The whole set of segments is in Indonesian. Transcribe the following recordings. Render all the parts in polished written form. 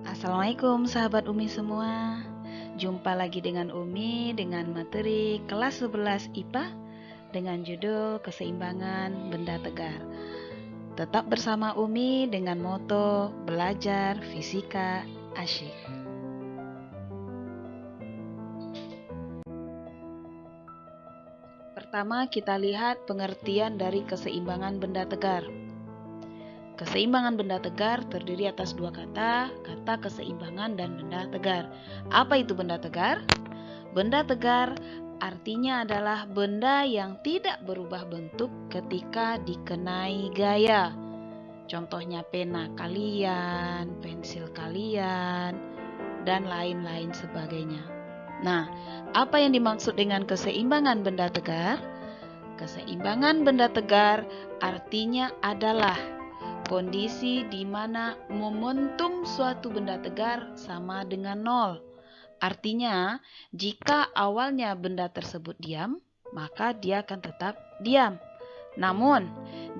Assalamualaikum sahabat Umi semua. Jumpa lagi dengan Umi dengan materi kelas 11 IPA dengan judul Keseimbangan Benda Tegar. Tetap bersama Umi dengan moto belajar fisika asyik. Pertama kita lihat pengertian dari keseimbangan benda tegar. Keseimbangan benda tegar terdiri atas dua kata keseimbangan dan benda tegar. Apa itu benda tegar? Benda tegar artinya adalah benda yang tidak berubah bentuk ketika dikenai gaya. Contohnya pena kalian, pensil kalian, dan lain-lain sebagainya. Nah, apa yang dimaksud dengan keseimbangan benda tegar? Keseimbangan benda tegar artinya adalah kondisi di mana momentum suatu benda tegar sama dengan nol. Artinya, jika awalnya benda tersebut diam, maka dia akan tetap diam. Namun,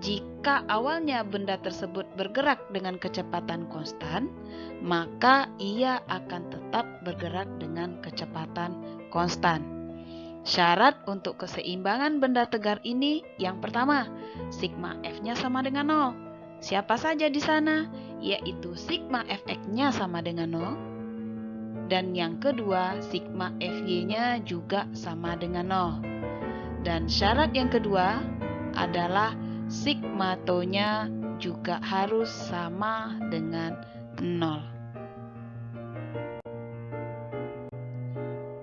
jika awalnya benda tersebut bergerak dengan kecepatan konstan, maka ia akan tetap bergerak dengan kecepatan konstan. Syarat untuk keseimbangan benda tegar ini yang pertama, sigma F-nya sama dengan 0. Siapa saja di sana? Yaitu sigma Fx-nya sama dengan 0. Dan yang kedua, sigma Fy-nya juga sama dengan 0. Dan syarat yang kedua adalah sigma tau-nya juga harus sama dengan 0.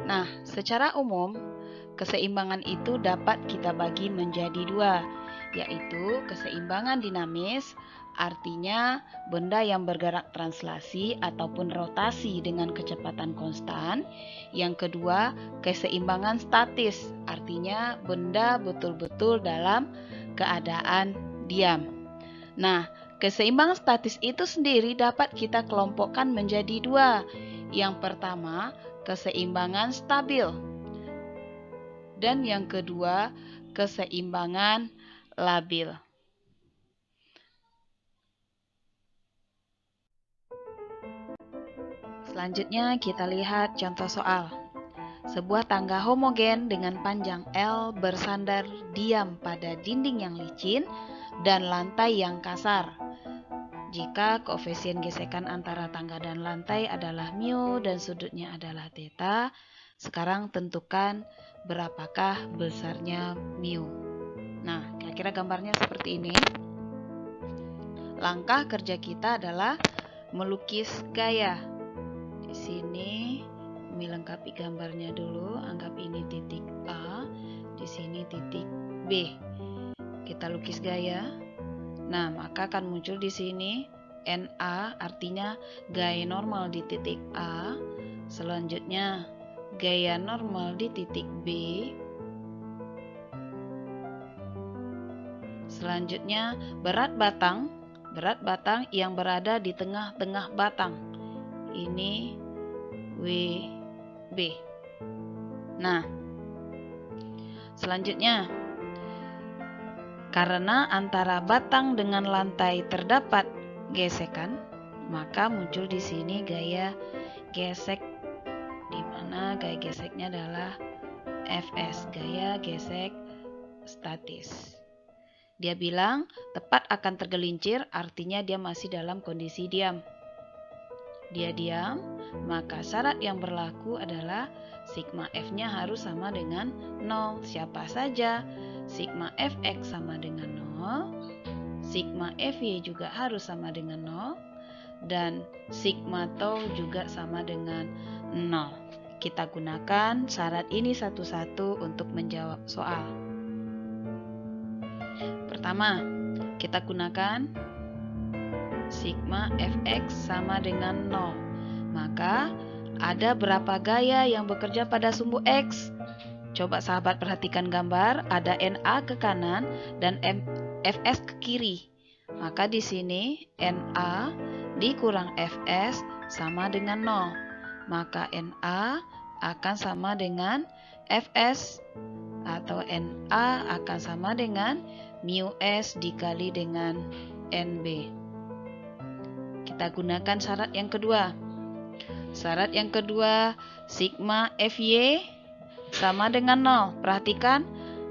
Nah, secara umum, keseimbangan itu dapat kita bagi menjadi dua, yaitu keseimbangan dinamis, artinya benda yang bergerak translasi ataupun rotasi dengan kecepatan konstan. Yang kedua, keseimbangan statis, artinya benda betul-betul dalam keadaan diam. Nah, keseimbangan statis itu sendiri dapat kita kelompokkan menjadi dua. Yang pertama, keseimbangan stabil. Dan yang kedua, keseimbangan labil. Selanjutnya kita lihat contoh soal. Sebuah tangga homogen dengan panjang L bersandar diam pada dinding yang licin dan lantai yang kasar. Jika koefisien gesekan antara tangga dan lantai adalah mu dan sudutnya adalah theta, sekarang tentukan berapakah besarnya mu. Nah, kira-kira gambarnya seperti ini. Langkah kerja kita adalah melukis gaya. Di sini Umi lengkapi gambarnya dulu. Anggap ini titik A, di sini titik B. Kita lukis gaya. Nah, maka akan muncul di sini NA, artinya gaya normal di titik A. Selanjutnya gaya normal di titik B. Selanjutnya berat batang yang berada di tengah-tengah batang. Ini WB. Nah, selanjutnya karena antara batang dengan lantai terdapat gesekan, maka muncul di sini gaya gesek, di mana gaya geseknya adalah Fs, gaya gesek statis. Dia bilang tepat akan tergelincir, artinya dia masih dalam kondisi diam. Dia diam, maka syarat yang berlaku adalah sigma F-nya harus sama dengan 0. Siapa saja? Sigma Fx sama dengan 0, sigma Fy juga harus sama dengan 0, dan sigma tau juga sama dengan 0. Kita gunakan syarat ini satu-satu untuk menjawab soal. Pertama, kita gunakan sigma Fx sama dengan 0. Maka ada berapa gaya yang bekerja pada sumbu X? Coba sahabat perhatikan gambar, ada NA ke kanan dan Fs ke kiri. Maka di sini NA dikurang Fs sama dengan 0. Maka NA akan sama dengan Fs, atau NA akan sama dengan mu S dikali dengan NB. kita gunakan syarat yang kedua. Syarat yang kedua, sigma Fy sama dengan 0. Perhatikan,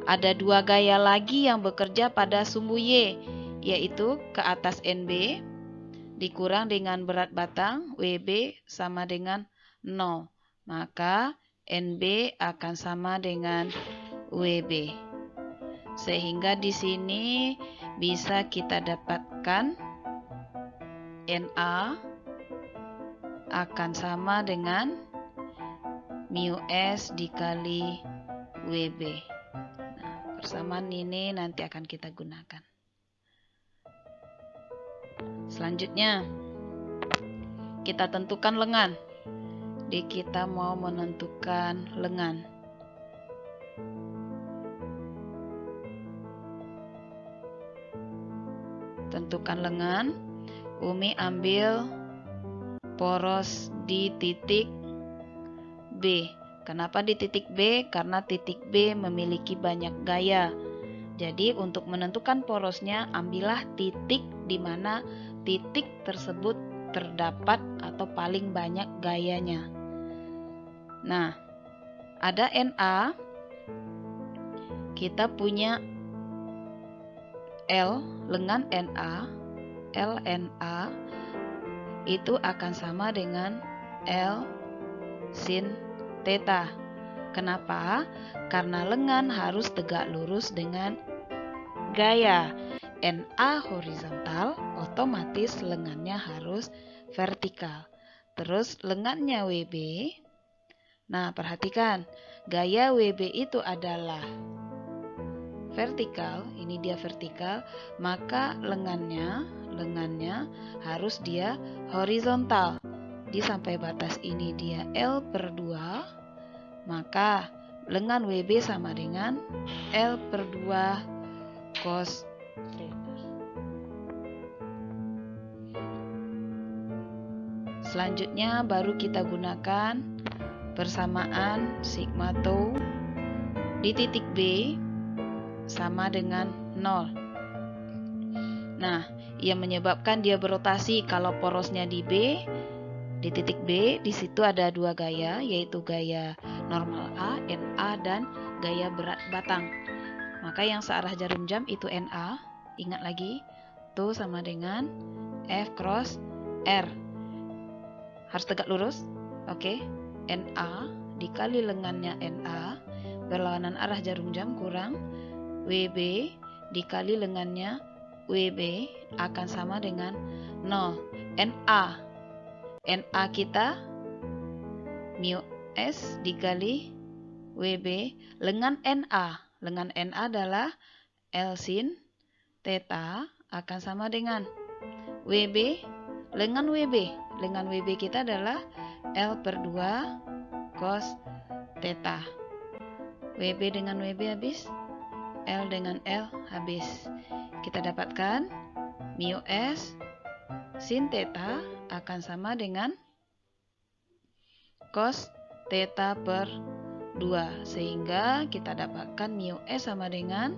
ada dua gaya lagi yang bekerja pada sumbu Y, yaitu ke atas NB dikurang dengan berat batang WB sama dengan 0. Maka NB akan sama dengan WB. Sehingga di sini bisa kita dapatkan Na akan sama dengan mu S dikali WB. Nah, persamaan ini nanti akan kita gunakan. Selanjutnya, kita tentukan lengan. Jadi kita mau menentukan lengan. Tentukan lengan. Umi ambil poros di titik B. Kenapa di titik B? Karena titik B memiliki banyak gaya. Jadi untuk menentukan porosnya, ambillah titik di mana titik tersebut terdapat atau paling banyak gayanya. Nah, ada Na, kita punya L, lengan Na, LNA itu akan sama dengan L sin theta. Kenapa? Karena lengan harus tegak lurus dengan gaya Na horizontal, otomatis lengannya harus vertikal. Terus lengannya WB. Nah, perhatikan, gaya WB itu adalah vertikal, ini dia vertikal, maka lengannya harus dia horizontal. Di sampai batas ini dia L/2, maka lengan WB sama dengan L/2 cos theta. Selanjutnya baru kita gunakan persamaan sigma tau di titik B sama dengan 0. Nah, yang menyebabkan dia berotasi kalau porosnya di B, di titik B, di situ ada dua gaya, yaitu gaya normal A, Na, dan gaya berat batang. Maka yang searah jarum jam itu Na, ingat lagi, itu sama dengan F cross R. Harus tegak lurus, oke? Na dikali lengannya Na, berlawanan arah jarum jam kurang WB dikali lengannya WB akan sama dengan 0. Na kita mu S dikali WB. Lengan Na adalah L sin theta akan sama dengan WB. Lengan WB kita adalah L/2 cos theta. WB dengan WB habis, L dengan L habis. Kita dapatkan mu S sin theta akan sama dengan cos theta per 2. Sehingga kita dapatkan mu S sama dengan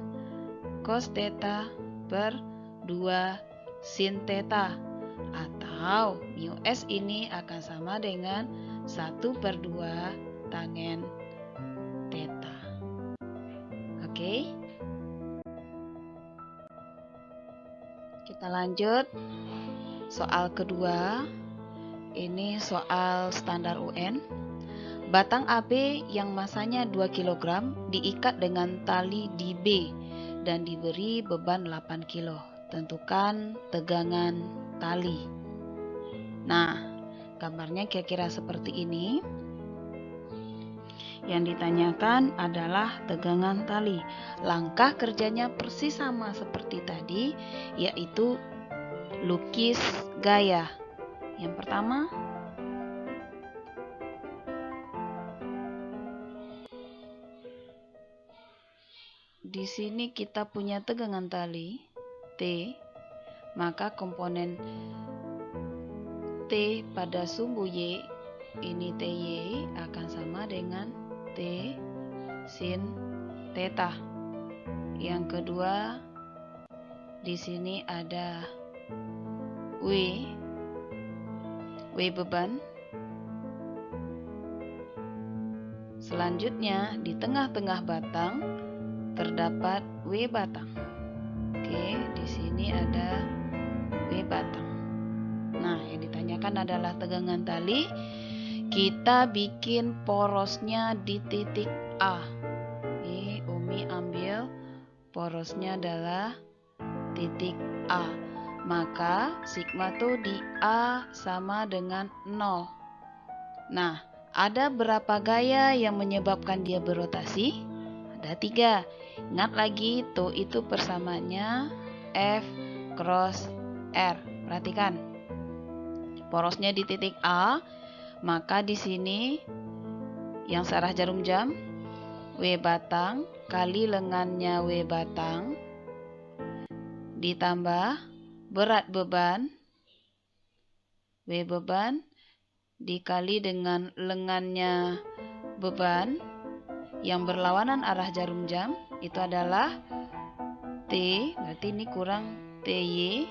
cos theta per 2 sin theta. Atau mu S ini akan sama dengan 1/2 tangen theta. Oke. Kita lanjut. Soal kedua. Ini soal standar UN. Batang AB yang masanya 2 kg diikat dengan tali di B dan diberi beban 8 kg. Tentukan tegangan tali. Nah, gambarnya kira-kira seperti ini. Yang ditanyakan adalah tegangan tali. Langkah kerjanya persis sama seperti tadi, yaitu lukis gaya. Yang pertama, di sini kita punya tegangan tali T, maka komponen T pada sumbu Y, ini TY akan sama dengan T sin theta. Yang kedua, di sini ada W W beban. Selanjutnya di tengah-tengah batang terdapat W batang. Oke, di sini ada W batang. Nah, yang ditanyakan adalah tegangan tali. Kita bikin porosnya di titik A. Ini Umi ambil porosnya adalah titik A. Maka sigma tuh di A sama dengan 0. Nah, ada berapa gaya yang menyebabkan dia berotasi? Ada 3. Ingat lagi, tuh itu persamaannya F cross R. Perhatikan. Porosnya di titik A, maka di sini yang searah jarum jam W batang kali lengannya W batang ditambah berat beban W beban dikali dengan lengannya beban yang berlawanan arah jarum jam, itu adalah T, berarti ini kurang TY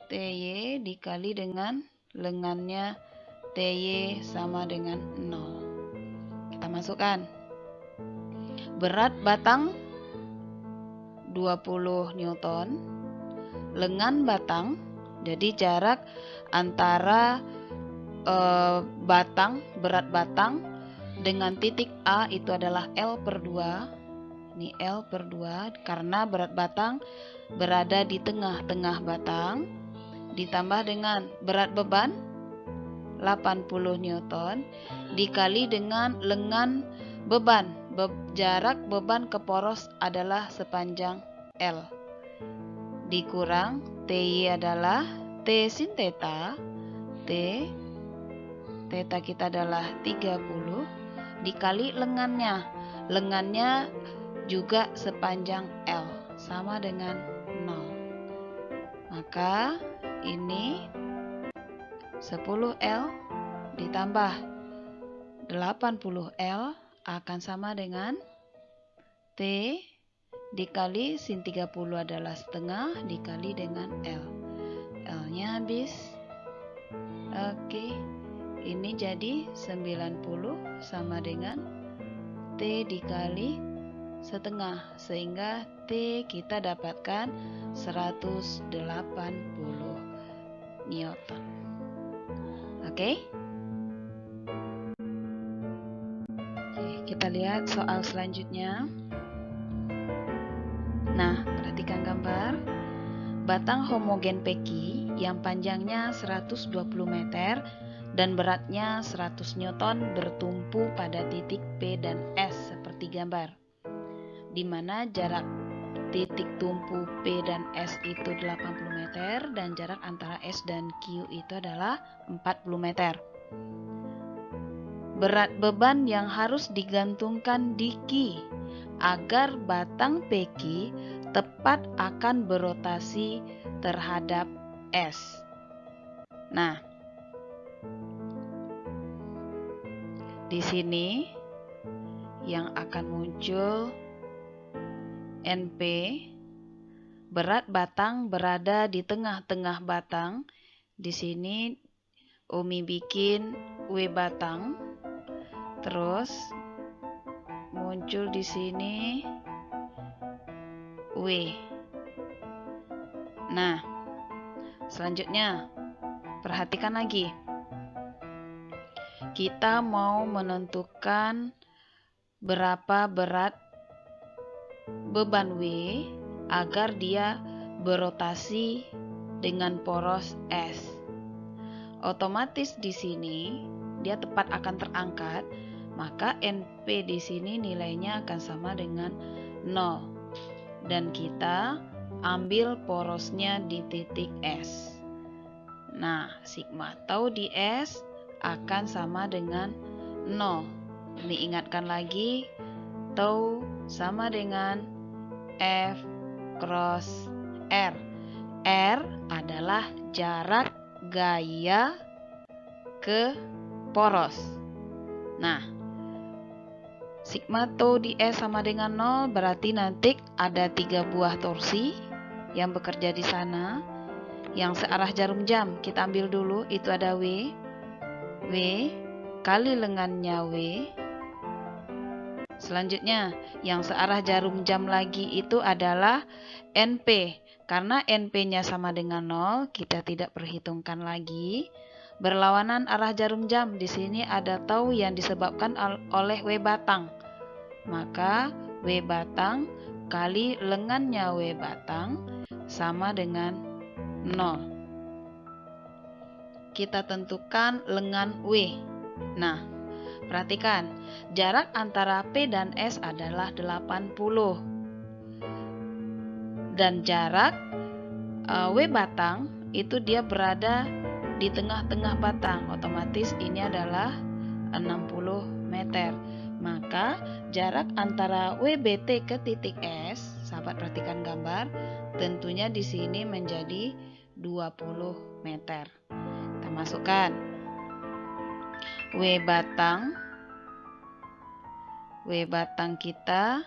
TY dikali dengan lengannya TY sama dengan 0. Kita masukkan. Berat batang 20 Newton. Lengan batang, jadi jarak antara berat batang dengan titik A itu adalah L per 2. Ini L per 2 karena berat batang berada di tengah-tengah batang. Ditambah dengan berat beban 80 Newton dikali dengan lengan beban. Jarak beban ke poros adalah sepanjang L. Dikurang TY adalah T sin theta. Theta kita adalah 30 dikali lengannya. Lengannya juga sepanjang L sama dengan 0. Maka ini 10L ditambah 80L akan sama dengan T dikali sin 30 adalah setengah dikali dengan L. L-nya habis. Oke. Ini jadi 90 sama dengan T dikali setengah, sehingga T kita dapatkan 180 Newton. Oke? Kita lihat soal selanjutnya. Nah, perhatikan gambar. Batang homogen peki yang panjangnya 120 meter dan beratnya 100 Newton bertumpu pada titik P dan S seperti gambar, di mana jarak titik tumpu P dan S itu 80 meter dan jarak antara S dan Q itu adalah 40 meter. Berat beban yang harus digantungkan di Q agar batang peki tepat akan berotasi terhadap S. Nah, di sini yang akan muncul NP, berat batang berada di tengah-tengah batang. Di sini Umi bikin W batang, terus muncul di sini W. Nah, selanjutnya perhatikan lagi. Kita mau menentukan berapa berat beban W agar dia berotasi dengan poros S. Otomatis di sini dia tepat akan terangkat, maka NP di sini nilainya akan sama dengan 0. Dan kita ambil porosnya di titik S. Nah, sigma tau di S akan sama dengan 0. Ini ingatkan lagi, tau sama dengan F cross R. R adalah jarak gaya ke poros. Nah, sigma tau di S sama dengan 0, berarti nanti ada 3 buah torsi yang bekerja di sana. Yang searah jarum jam kita ambil dulu, itu ada W kali lengannya W. Selanjutnya, yang searah jarum jam lagi itu adalah NP. Karena NP-nya sama dengan 0, kita tidak perhitungkan lagi. Berlawanan arah jarum jam, di sini ada tau yang disebabkan oleh W batang. Maka W batang kali lengannya W batang sama dengan 0. Kita tentukan lengan W. Nah, perhatikan, jarak antara P dan S adalah 80. Dan jarak W batang itu dia berada di tengah-tengah batang. Otomatis ini adalah 60 meter. Maka jarak antara WBT ke titik S, sahabat perhatikan gambar, tentunya di sini menjadi 20 meter. Kita masukkan W batang kita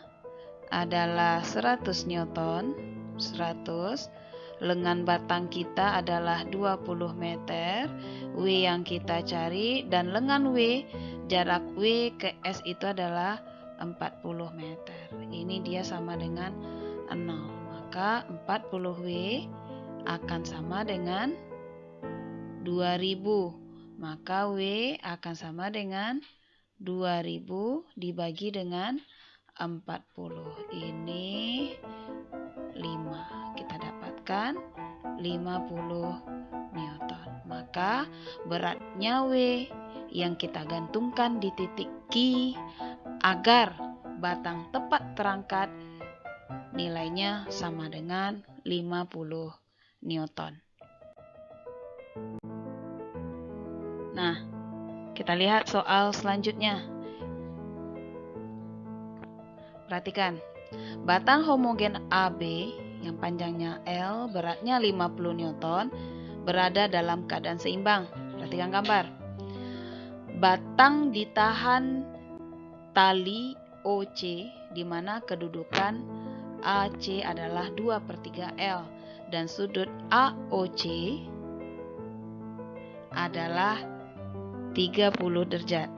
adalah 100 Newton, 100. Lengan batang kita adalah 20 meter. W yang kita cari dan lengan W, jarak W ke S itu adalah 40 meter. Ini dia sama dengan 0. Maka 40 W akan sama dengan 2000. Maka W akan sama dengan 2000 dibagi dengan 40. Ini 5. Kita dapatkan 50 Newton. Maka beratnya W yang kita gantungkan di titik Q agar batang tepat terangkat nilainya sama dengan 50 Newton. Nah, kita lihat soal selanjutnya. Perhatikan, batang homogen AB yang panjangnya L, beratnya 50 Newton, berada dalam keadaan seimbang. Perhatikan gambar. Batang ditahan tali OC, di mana kedudukan AC adalah 2/3 L dan sudut AOC adalah 30 derajat.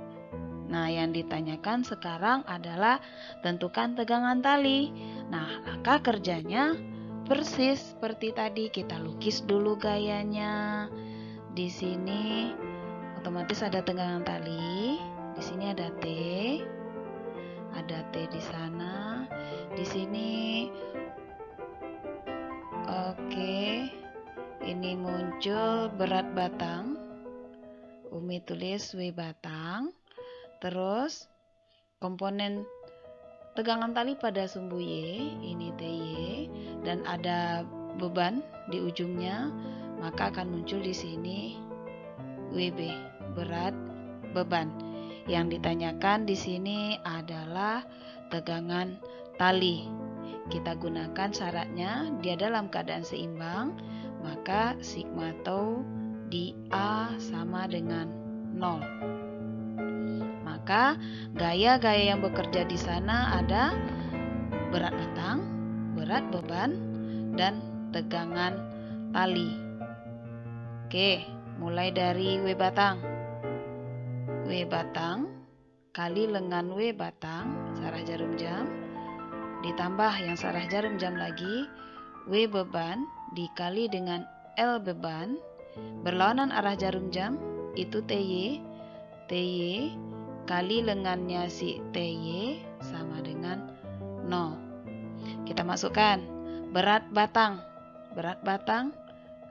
Nah, yang ditanyakan sekarang adalah tentukan tegangan tali. Nah, maka kerjanya persis seperti tadi, kita lukis dulu gayanya. Di sini otomatis ada tegangan tali. Di sini ada T. Ada T di sana. Di sini oke. Ini muncul berat batang. Umi tulis W batang. Terus komponen tegangan tali pada sumbu Y, ini TY, dan ada beban di ujungnya, maka akan muncul di sini WB, berat beban. Yang ditanyakan di sini adalah tegangan tali. Kita gunakan syaratnya dia dalam keadaan seimbang, maka sigma tau di A sama dengan 0. Maka gaya-gaya yang bekerja di sana ada berat batang, berat beban, dan tegangan tali. Oke, mulai dari W batang. W batang kali lengan W batang, searah jarum jam, ditambah yang searah jarum jam lagi, W beban dikali dengan L beban, berlawanan arah jarum jam, itu TY kali lengannya si TY sama dengan 0. Kita masukkan berat batang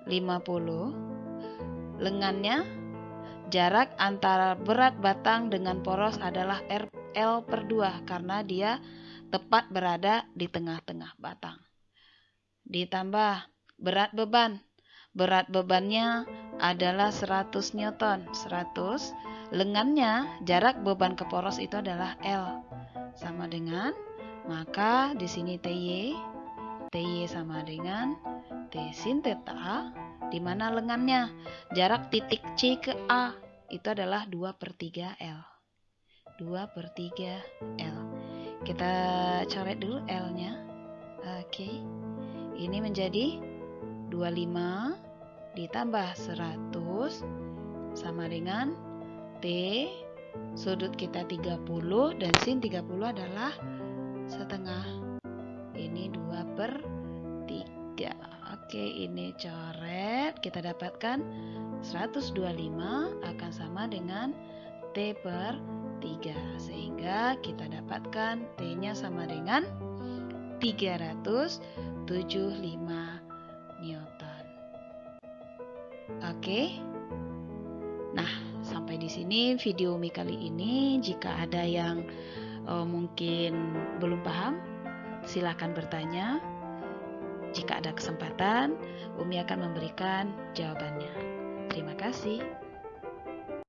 50. Lengannya, jarak antara berat batang dengan poros adalah L/2 karena dia tepat berada di tengah-tengah batang. Ditambah berat beban. Berat bebannya adalah 100 Newton. 100. Lengannya, jarak beban ke poros itu adalah L. Sama dengan, maka di sini TY sama dengan T sin theta, di mana lengannya, jarak titik C ke A itu adalah 2/3 L. 2/3 L. Kita coret dulu L-nya. Oke. Ini menjadi 25 ditambah 100 sama dengan T, sudut kita 30 dan sin 30 adalah setengah. Ini 2/3. Oke, ini coret. Kita dapatkan 125 akan sama dengan T/3. Sehingga kita dapatkan T-nya sama dengan 375 Newton. Oke. Nah, sampai di sini video Umi kali ini. Jika ada yang mungkin belum paham, silakan bertanya. Jika ada kesempatan, Umi akan memberikan jawabannya. Terima kasih.